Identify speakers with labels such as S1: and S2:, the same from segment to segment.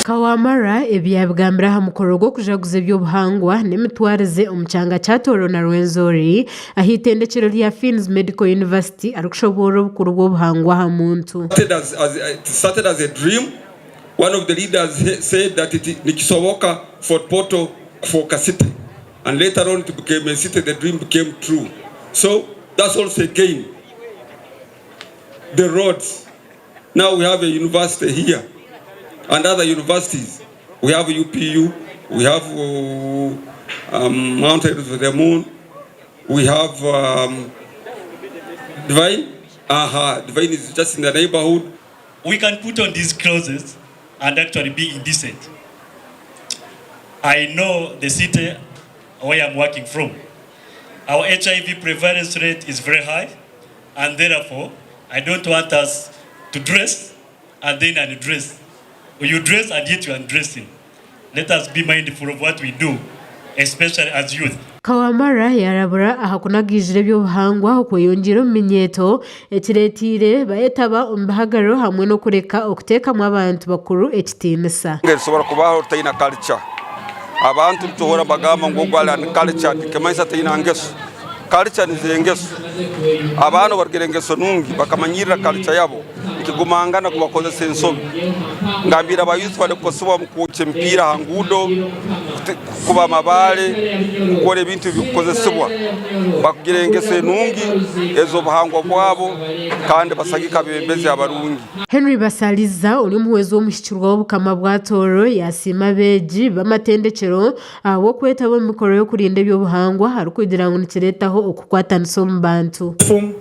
S1: Kawamara ebyabigambira ha mukoro gwo kujaguza eby'obuhangwa n'emitwarize omu kyanga kya Tooro na Rwenzori ahitendekero lya Fins Medical University arikushobora obukuru bw'obuhangwa ha muntu.
S2: It started as a dream. One of the leaders said that it nikisoboka Fort Portal for Kasite, and later on it became a city. The dream became true. So that's also again the roads. Now we have a university here and other universities. We have UPU, we have Mountain of the Moon, we have Divine. Divine is just in the neighborhood.
S3: We can put on these clothes and actually be indecent. I know the city where I'm working from. Our HIV prevalence rate is very high, and therefore I don't want us to dress and then undress. You dress and yet you are undressing. Let us be mindful of what we do, especially as youth.
S1: Kawamara yarabura ahakunagijire by'obuhangwa okweyongira Eminyeeto ekiretire bayetaba omubahagariro hamwe no kureka okuteekamu abantu bakuru ekitiinisa.
S2: Ngesobora kubaho tayina culture. Abantu tuhora bagamba ngo gwala culture dikemaisa tayina ngeso. Culture nizengeso. Abantu bargire ngeso nungi bakamanyira culture yabo. Ikigumangana kubakoze sensobi. Ngambira abayuthi bale kukosoba mukuche mpira hangudo kuba mabale gukora ibintu bikozesebwa bakugire ngese nungi ezo buhangwa bwabo kandi basagika bembeze abarungi.
S1: Henry Basaliza uri muhwezo w'umushikirwa w'obukama bwa Tooro yasima beji bamatendekero abo kwetabo mikoro yo kurinda by'obuhangwa harukugira ngo nikiretaho okukwatanisa omu bantu.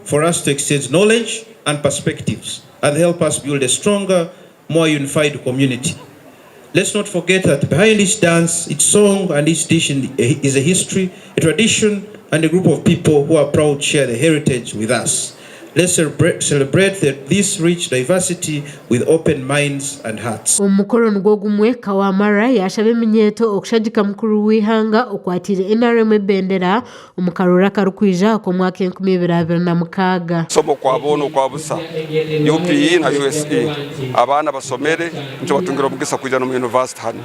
S4: For us to exchange knowledge and perspectives and help us build a stronger, more unified community. Let's not forget that behind each dance, each song, and each dish is a history, a tradition, and a group of people who are proud to share the heritage with us. Let's celebrate this rich diversity with open minds and hearts.
S1: Omukoro nugwo gumwe Kawamara yashabe Eminyeeto okushagika mukuru w'ihanga okwatire NRM ebendera omukarura karukwija ko mwaka 2026.
S2: Somo kwa bono kwa busa UPE na USA abana basomere nje batungira obugisa kujana mu university hano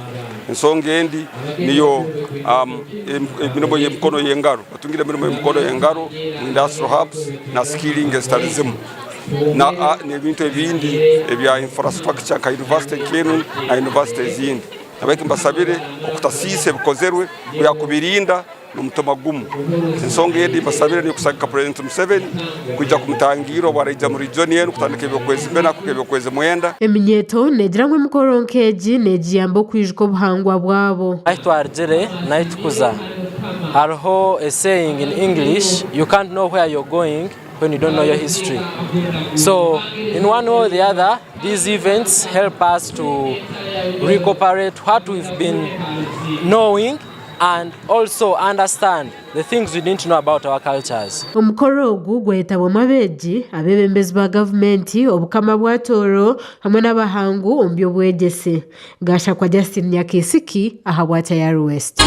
S2: ensonge endi niyo emirimo y'emikono y'engaro batungira emirimo y'emikono y'engaro industrial hubs na skilling na n'ebintu ebindi ebya infrastructure ka university kenu na university zindi abeki mbasabire okutasise bikozerwe ya kubirinda n'umutoma gumu ensonga yedi mbasabire ni kusaka President Museveni kujya kumutangiro baraija mu region yenu kutandika ebyokwezi mbena kubyokwezi mwenda.
S1: Eminyeeto negiramwe mukoronkeji negiyambo kwijko buhangwa bwabo
S5: aitwarjere naitukuza hariho a saying in English, you can't know where you're going when you don't know your history. So in one way or the other, these events help us to recuperate what we've been knowing and also understand the things we didn't know about our cultures.
S1: Omukoro ogu gwetabo mabeji abebembezi ba gavumenti obukama bwa Tooro hamwe n'abahangu ombyo bwegese gasha kwa Justin Nyakisiki aha bwa Tayari West.